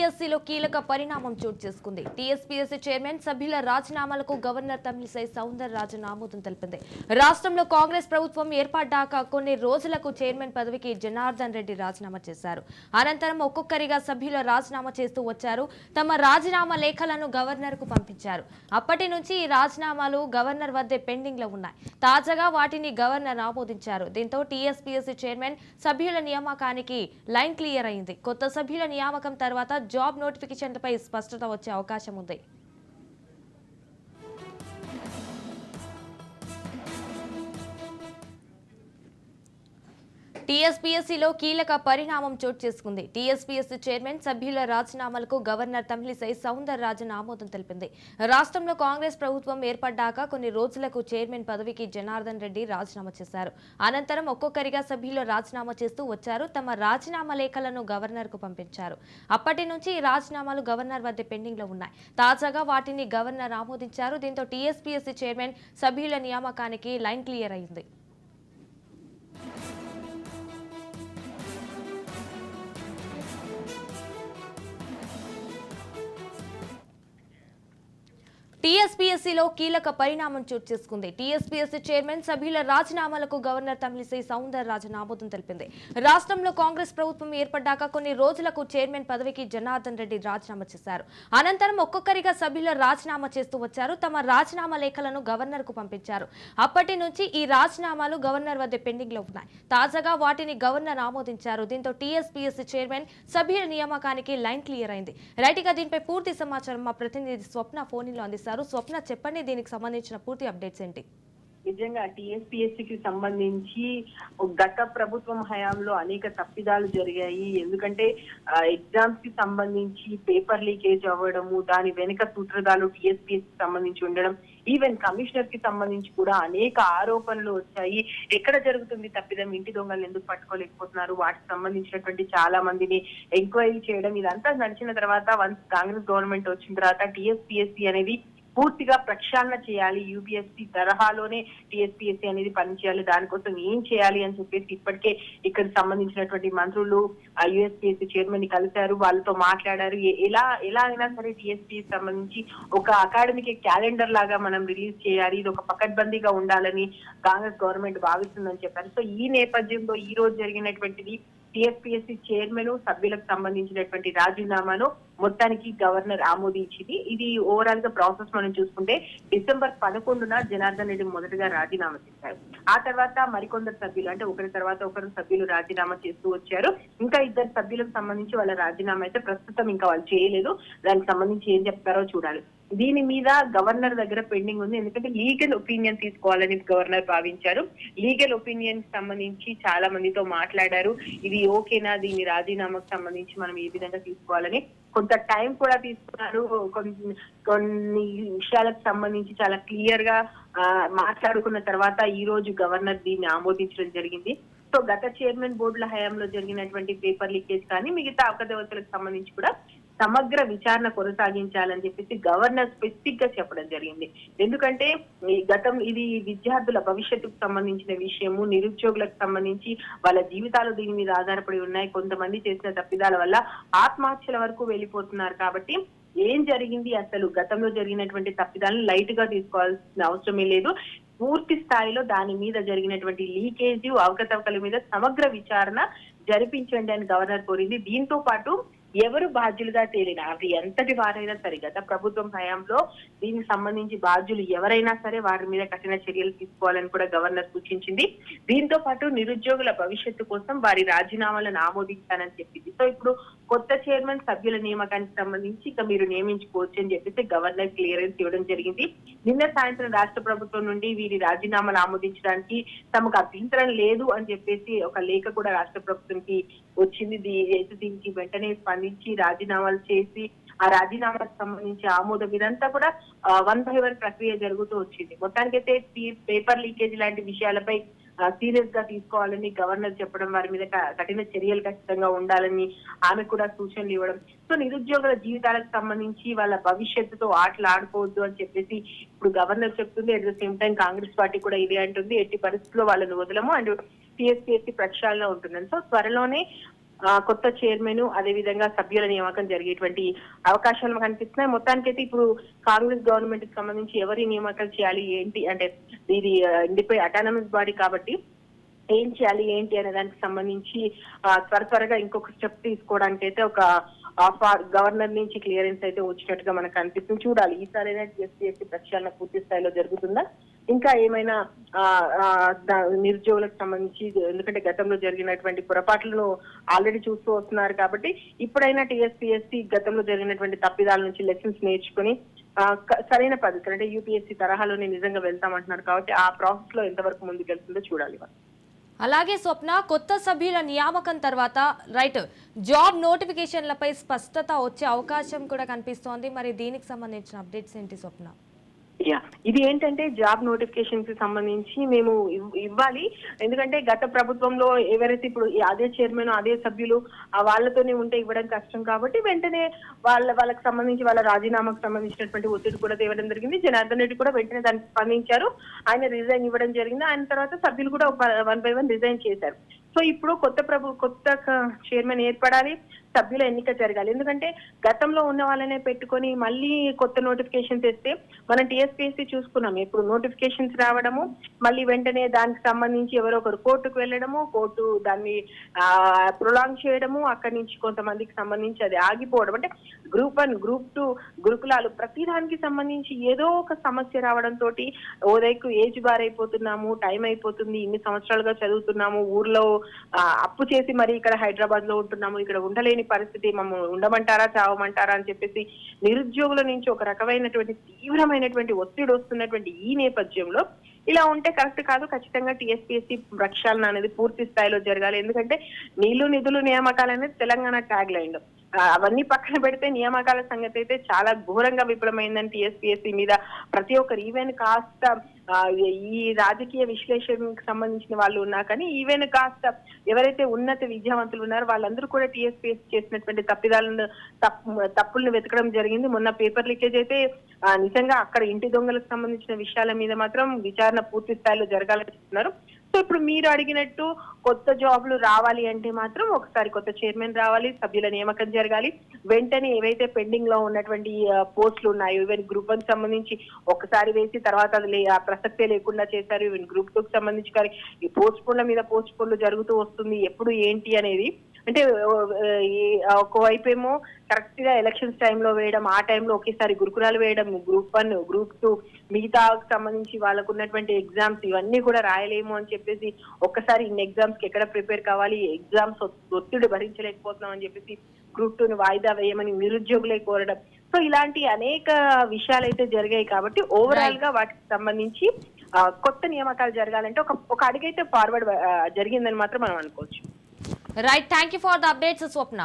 టీఎస్పీఎస్సీలో కీలక పరిణామం చోటు చేసుకుంది. టీఎస్పీఎస్సీ చైర్మన్ సభ్యుల రాజీనామాలకు గవర్నర్ తమిళిసై సౌందరరాజన్ ఆమోదం తెలిపింది. రాష్ట్రంలో కాంగ్రెస్ ప్రభుత్వం ఏర్పడ్డాక కొన్ని రోజులకు చైర్మన్ పదవికి జనార్దన్ రెడ్డి రాజీనామా చేశారు. అనంతరం ఒక్కొక్కరిగా సభ్యులు రాజీనామా చేస్తూ వచ్చారు. తమ రాజీనామా లేఖలను గవర్నర్ కు పంపించారు. అప్పటి నుంచి ఈ రాజీనామాలు గవర్నర్ వద్దే పెండింగ్ లో ఉన్నాయి. తాజాగా వాటిని గవర్నర్ ఆమోదించారు. దీంతో టీఎస్పీఎస్సీ చైర్మన్ సభ్యుల నియామకానికి లైన్ క్లియర్ అయింది. కొత్త సభ్యుల నియామకం తర్వాత జాబ్ నోటిఫికేషన్లపై స్పష్టత వచ్చే అవకాశం ఉంది. టీఎస్పీఎస్సీలో కీలక పరిణామం చోటు చేసుకుంది. టీఎస్పీఎస్సీ చైర్మన్ సభ్యుల రాజీనామాలకు గవర్నర్ తమిళిసై సౌందరరాజన్ ఆమోదం తెలిపింది. రాష్ట్రంలో కాంగ్రెస్ ప్రభుత్వం ఏర్పడ్డాక కొన్ని రోజులకు చైర్మన్ పదవికి జనార్దన్ రెడ్డి రాజీనామా చేశారు. అనంతరం ఒక్కొక్కరిగా సభ్యులు రాజీనామా చేస్తూ వచ్చారు. తమ రాజీనామా లేఖలను గవర్నర్ కు పంపించారు. అప్పటి నుంచి ఈ రాజీనామాలు గవర్నర్ వద్ద పెండింగ్ లో ఉన్నాయి. తాజాగా వాటిని గవర్నర్ ఆమోదించారు. దీంతో టీఎస్పీఎస్సీ చైర్మన్ సభ్యుల నియామకానికి లైన్ క్లియర్ అయింది. టీఎస్పీఎస్సీలో కీలక పరిణామం చోటు చేసుకుంది. టీఎస్పీఎస్సీ చైర్మన్ సభ్యుల రాజీనామాలకు గవర్నర్ తమిళిసై సౌందరరాజన్ ఆమోదం తెలిపింది. రాష్ట్రంలో కాంగ్రెస్ ప్రభుత్వం ఏర్పడ్డాక కొన్ని రోజులకు చైర్మన్ పదవికి జనార్దన్ రెడ్డి రాజీనామా చేశారు. అనంతరం ఒక్కొక్కరిగా సభ్యులు రాజీనామా చేస్తూ వచ్చారు. తమ రాజీనామా లేఖలను గవర్నర్ కు పంపించారు. అప్పటి నుంచి ఈ రాజీనామాలు గవర్నర్ వద్ద పెండింగ్ లో ఉన్నాయి. తాజాగా వాటిని గవర్నర్ ఆమోదించారు. దీంతో టీఎస్పీఎస్సీ చైర్మన్ సభ్యుల నియామకానికి లైన్ క్లియర్ అయింది. రైట్ గా దీనిపై పూర్తి సమాచారం మా ప్రతినిధి స్వప్న ఫోన్ లో అందిస్తారు. స్వప్న, చెప్పండి, దీనికి సంబంధించిన పూర్తి అప్డేట్స్ ఏంటి? నిజంగా టీఎస్పీఎస్సీకి సంబంధించి గత ప్రభుత్వం హయాంలో అనేక తప్పిదాలు జరిగాయి. ఎందుకంటే ఎగ్జామ్స్ కి సంబంధించి పేపర్ లీకేజ్ అవ్వడము, దాని వెనుక సూత్రధారులు టీఎస్పీఎస్సీ సంబంధించి ఉండడం, ఈవెన్ కమిషనర్ కి సంబంధించి కూడా అనేక ఆరోపణలు వచ్చాయి. ఎక్కడ జరుగుతుంది తప్పిదం, ఇంటి దొంగలు ఎందుకు పట్టుకోలేకపోతున్నారు, వాటికి సంబంధించినటువంటి చాలా మందిని ఎంక్వైరీ చేయడం, ఇదంతా నడిచిన తర్వాత వన్స్ కాంగ్రెస్ గవర్నమెంట్ వచ్చిన తర్వాత టీఎస్పీఎస్సీ అనేది పూర్తిగా ప్రక్షాళన చేయాలి, యూపీఎస్సీ తరహాలోనే టీఎస్పీఎస్సీ అనేది పనిచేయాలి, దానికోసం ఏం చేయాలి అని చెప్పేసి ఇప్పటికే ఇక్కడ సంబంధించినటువంటి మంత్రులు యూఎస్పీఎస్సీ చైర్మన్ ని కలిశారు, వాళ్ళతో మాట్లాడారు. ఎలా అయినా సరే టీఎస్పీఎస్సీ సంబంధించి ఒక అకాడమిక్ క్యాలెండర్ లాగా మనం రిలీజ్ చేయాలి, ఇది ఒక పకడ్బందీగా ఉండాలని కాంగ్రెస్ గవర్నమెంట్ భావిస్తుందని చెప్పారు. సో ఈ నేపథ్యంలో ఈ రోజు జరిగినటువంటిది టీఎస్పీఎస్సీ చైర్మన్ సభ్యులకు సంబంధించినటువంటి రాజీనామాను మొత్తానికి గవర్నర్ ఆమోదించింది. ఇది ఓవరాల్ గా ప్రాసెస్ మనం చూసుకుంటే డిసెంబర్ 11న జనార్దన్ రెడ్డి మొదటగా రాజీనామా చేశారు. ఆ తర్వాత మరికొందరు సభ్యులు, అంటే ఒకరి తర్వాత ఒకరు సభ్యులు రాజీనామా చేస్తూ వచ్చారు. ఇంకా ఇద్దరు సభ్యులకు సంబంధించి వాళ్ళ రాజీనామా అయితే ప్రస్తుతం ఇంకా వాళ్ళు చేయలేదు. దానికి సంబంధించి ఏం చెప్తారో చూడాలి. దీని మీద గవర్నర్ దగ్గర పెండింగ్ ఉంది. ఎందుకంటే లీగల్ ఒపీనియన్ తీసుకోవాలని గవర్నర్ భావించారు. లీగల్ ఒపీనియన్ సంబంధించి చాలా మందితో మాట్లాడారు. ఇది ఓకేనా, దీని రాజీనామాకు సంబంధించి మనం ఏ విధంగా తీసుకోవాలని కొంత టైం కూడా తీసుకున్నారు. కొన్ని విషయాలకు సంబంధించి చాలా క్లియర్ గా మాట్లాడుకున్న తర్వాత ఈ రోజు గవర్నర్ దీన్ని ఆమోదించడం జరిగింది. సో గత చైర్మన్ బోర్డుల హయాంలో జరిగినటువంటి పేపర్ లీకేజ్ కానీ మిగతా అవకతవకలకు సంబంధించి కూడా సమగ్ర విచారణ కొనసాగించాలని చెప్పేసి గవర్నర్ స్పెసిఫిక్ గా చెప్పడం జరిగింది. ఎందుకంటే ఇది విద్యార్థుల భవిష్యత్తుకు సంబంధించిన విషయము, నిరుద్యోగులకు సంబంధించి వాళ్ళ జీవితాలు దీని మీద ఆధారపడి ఉన్నాయి. కొంతమంది చేసిన తప్పిదాల వల్ల ఆత్మహత్యల వరకు వెళ్ళిపోతున్నారు. కాబట్టి ఏం జరిగింది, అసలు గతంలో జరిగినటువంటి తప్పిదాలను లైట్ గా తీసుకోవాల్సిన అవసరమే లేదు. పూర్తి స్థాయిలో దాని మీద జరిగినటువంటి లీకేజ్, అవకతవకల మీద సమగ్ర విచారణ జరిపించండి అని గవర్నర్ కోరింది. దీంతో పాటు ఎవరు బాధ్యులుగా తేలినా, అది ఎంతటి వారైనా సరే, గత ప్రభుత్వం హయాంలో దీనికి సంబంధించి బాధ్యులు ఎవరైనా సరే వారి మీద కఠిన చర్యలు తీసుకోవాలని కూడా గవర్నర్ సూచించింది. దీంతో పాటు నిరుద్యోగుల భవిష్యత్తు కోసం వారి రాజీనామాలను ఆమోదించాలని చెప్పింది. సో ఇప్పుడు కొత్త చైర్మన్ సభ్యుల నియామకానికి సంబంధించి ఇక మీరు నియమించుకోవచ్చు అని చెప్పేసి గవర్నర్ క్లియరెన్స్ ఇవ్వడం జరిగింది. నిన్న సాయంత్రం రాష్ట్ర ప్రభుత్వం నుండి వీరి రాజీనామాలు ఆమోదించడానికి తమకు అభ్యంతరం లేదు అని చెప్పేసి ఒక లేఖ కూడా రాష్ట్ర ప్రభుత్వంకి వచ్చింది. దీనికి వెంటనే స్పందించి రాజీనామాలు చేసి ఆ రాజీనామాకు సంబంధించి ఆమోదం ఇదంతా కూడా 1/1 ప్రక్రియ జరుగుతూ వచ్చింది. మొత్తానికైతే పేపర్ లీకేజ్ లాంటి విషయాలపై సీరియస్ గా తీసుకోవాలని గవర్నర్ చెప్పడం, వారి మీద కఠిన చర్యలు ఖచ్చితంగా ఉండాలని ఆమె కూడా సూచనలు ఇవ్వడం. సో నిరుద్యోగుల జీవితాలకు సంబంధించి వాళ్ళ భవిష్యత్తుతో ఆటలు ఆడుకోవద్దు అని చెప్పేసి ఇప్పుడు గవర్నర్ చెప్తుంది. At the same time Congress party కూడా ఇదే అంటుంది, ఎట్టి పరిస్థితుల్లో వాళ్ళని వదలము అండ్ టీఎస్పీఎస్సీ ప్రక్షాళన ఉంటుందని. సో త్వరలోనే కొత్త చైర్మన్ అదే విధంగా సభ్యుల నియామకం జరిగేటువంటి అవకాశాలు కనిపిస్తున్నాయి. మొత్తానికైతే ఇప్పుడు కాంగ్రెస్ గవర్నమెంట్ కి సంబంధించి ఎవరి నియామకాలు చేయాలి ఏంటి అంటే ఇది అటానమస్ బాడీ కాబట్టి ఏం చేయాలి ఏంటి అనే దానికి సంబంధించి త్వరగా ఇంకొక స్టెప్ తీసుకోవడానికి అయితే ఒక గవర్నర్ నుంచి క్లియరెన్స్ అయితే వచ్చినట్టుగా మనకు అనిపిస్తుంది. చూడాలి ఈసారైనా టీఎస్పీఎస్సీ ప్రక్షాళన పూర్తి స్థాయిలో జరుగుతుందా, ఇంకా ఏమైనా నిరుద్యోగులకు సంబంధించి, ఎందుకంటే గతంలో జరిగినటువంటి పొరపాట్లను ఆల్రెడీ చూస్తూ వస్తున్నారు కాబట్టి ఇప్పుడైనా టీఎస్పీఎస్సీ గతంలో జరిగినటువంటి తప్పిదాల నుంచి లెసన్స్ నేర్చుకుని సరైన పద్ధతి అంటే యూపీఎస్సీ తరహాలోనే నిజంగా వెళ్తామంటున్నారు కాబట్టి ఆ ప్రాసెస్ లో ఎంతవరకు ముందుకెళ్తుందో చూడాలి. అలాగే స్వప్న, కొత్త సభ్యుల నియామకం తర్వాత జాబ్ నోటిఫికేషన్లపై స్పష్టత వచ్చే అవకాశం కూడా కనిపిస్తోంది. మరి దీనికి సంబంధించిన అప్డేట్స్ ఏంటి స్వప్న? ఇది ఏంటంటే జాబ్ నోటిఫికేషన్ కి సంబంధించి మేము ఇవ్వాలి. ఎందుకంటే గత ప్రభుత్వంలో ఎవరైతే ఇప్పుడు అదే చైర్మన్ అదే సభ్యులు వాళ్ళతోనే ఉంటే ఇవ్వడం కష్టం కాబట్టి వెంటనే వాళ్ళకి సంబంధించి వాళ్ళ రాజీనామాకు సంబంధించినటువంటి ఒత్తిడి కూడా తేవడం జరిగింది. జనార్దన్ రెడ్డి కూడా వెంటనే దానికి స్పందించారు. ఆయన రిజైన్ ఇవ్వడం జరిగింది. ఆయన తర్వాత సభ్యులు కూడా 1 by 1 రిజైన్ చేశారు. సో ఇప్పుడు కొత్త చైర్మన్ ఏర్పడాలి, సభ్యుల ఎన్నిక జరగాలి. ఎందుకంటే గతంలో ఉన్న వాళ్ళనే పెట్టుకొని మళ్ళీ కొత్త నోటిఫికేషన్ తెస్తే మనం టీఎస్పీఎస్సీ చూసుకున్నాం. ఇప్పుడు నోటిఫికేషన్స్ రావడము, మళ్ళీ వెంటనే దానికి సంబంధించి ఎవరో ఒకరు కోర్టుకు వెళ్ళడము, కోర్టు దాన్ని ప్రొలాంగ్ చేయడము, అక్కడి నుంచి కొంతమందికి సంబంధించి అది ఆగిపోవడం. అంటే గ్రూప్ 1, గ్రూప్ 2 గురుకులాలు ప్రతి దానికి సంబంధించి ఏదో ఒక సమస్య రావడంతో ఓదైకు ఏజ్ బార్ అయిపోతున్నాము, టైం అయిపోతుంది, ఇన్ని సంవత్సరాలుగా చదువుతున్నాము, ఊర్లో అప్పు చేసి మరి ఇక్కడ హైదరాబాద్ లో ఉంటున్నాము, ఇక్కడ ఉండలేని పరిస్థితి, మమ్మల్ని ఉండమంటారా చావమంటారా అని చెప్పేసి నిరుద్యోగుల నుంచి ఒక రకమైనటువంటి తీవ్రమైనటువంటి ఒత్తిడి వస్తున్నటువంటి ఈ నేపథ్యంలో ఇలా ఉంటే కరెక్ట్ కాదు. ఖచ్చితంగా టీఎస్పీఎస్సీ ప్రక్షాళన అనేది పూర్తి స్థాయిలో జరగాలి. ఎందుకంటే నీళ్లు నిధులు నియామకాలు అనేది తెలంగాణ ట్యాగ్ లైన్. అవన్నీ పక్కన పెడితే నియామకాల సంగతి అయితే చాలా ఘోరంగా విఫలమైందని టీఎస్పీఎస్సీ మీద ప్రతి ఒక్కరు ఈవెన్ కాస్త ఈ రాజకీయ విశ్లేషణకు సంబంధించిన వాళ్ళు ఉన్నా కానీ ఈవెన్ కాస్త ఎవరైతే ఉన్నత విద్యావంతులు ఉన్నారో వాళ్ళందరూ కూడా టీఎస్పీఎస్సీ చేసినటువంటి తప్పులను వెతకడం జరిగింది. మొన్న పేపర్ లీకేజ్ అయితే నిజంగా అక్కడ ఇంటి దొంగలకు సంబంధించిన విషయాల మీద మాత్రం విచారణ పూర్తి స్థాయిలో జరగాలని చెప్తున్నారు. సో ఇప్పుడు మీరు అడిగినట్టు కొత్త జాబ్లు రావాలి అంటే మాత్రం ఒకసారి కొత్త చైర్మన్ రావాలి, సభ్యుల నియామకం జరగాలి. వెంటనే ఏవైతే పెండింగ్ లో ఉన్నటువంటి పోస్టులు ఉన్నాయో, ఈవెన్ గ్రూప్ 1 సంబంధించి ఒకసారి వేసి తర్వాత అది ప్రసక్తే లేకుండా చేశారు. ఈవెన్ గ్రూప్ 2 కి సంబంధించి కానీ ఈ పోస్ట్ పోన్ల మీద పోస్ట్ పోన్లు జరుగుతూ వస్తుంది. ఎప్పుడు ఏంటి అనేది అంటే ఒకవైపు ఏమో కరెక్ట్ గా ఎలక్షన్స్ టైంలో వేయడం, ఆ టైంలో ఒకేసారి గురుకులాలు వేయడం, గ్రూప్ 1, గ్రూప్ 2 మిగతాకు సంబంధించి వాళ్ళకు ఉన్నటువంటి ఎగ్జామ్స్ ఇవన్నీ కూడా రాయలేము అని చెప్పేసి ఒక్కసారి ఇన్ని ఎగ్జామ్స్ కి ఎక్కడ ప్రిపేర్ కావాలి, ఎగ్జామ్స్ ఒత్తిడి భరించలేకపోతున్నాం అని చెప్పేసి గ్రూప్ 2ని వాయిదా వేయమని నిరుద్యోగులే కోరడం. సో ఇలాంటి అనేక విషయాలు అయితే జరిగాయి కాబట్టి ఓవరాల్ గా వాటికి సంబంధించి కొత్త నియామకాలు జరగాలంటే ఒక అడుగైతే ఫార్వర్డ్ జరిగిందని మాత్రం మనం అనుకోవచ్చు. Right, thank you for the updates Swapna.